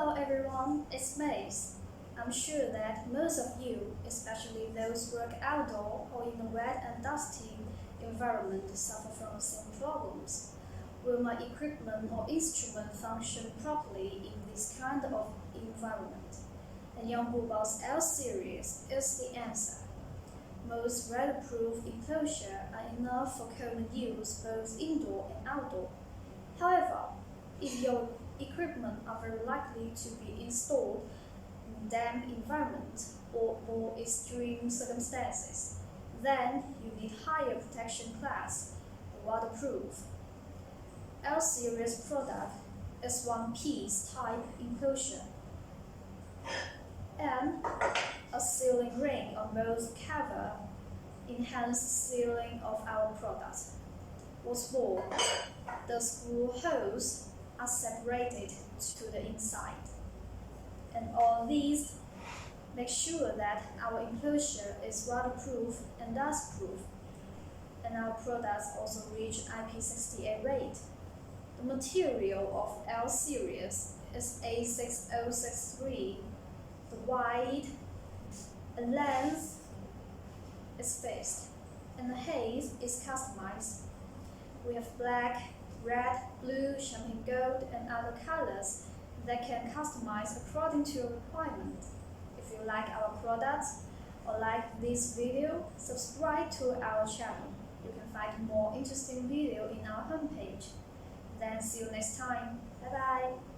Hello everyone, it's Mace. I'm sure that most of you, especially those who work outdoor or in a wet and dusty environment, suffer from the same problems. Will my equipment or instrument function properly in this kind of environment? And Yanggubao's L series is the answer. Most weatherproof enclosures are enough for common use both indoor and outdoor. However, if your equipment are very likely to be installed in damp environment or more extreme circumstances, then you need higher protection class, waterproof. L series product is one-piece type enclosure and a sealing ring on both cover enhance sealing of our product. What's more, the screw holes are separated to the inside. And all these make sure that our enclosure is waterproof and dustproof. And our products also reach IP68 rate. The material of L series is A6063. The width and length is fixed, and the height is customized. We have black, red, blue, champagne gold, and other colors that can customize according to your requirement. If you like our products or like this video, subscribe to our channel. You can find more interesting video in our homepage. Then see you next time. Bye bye.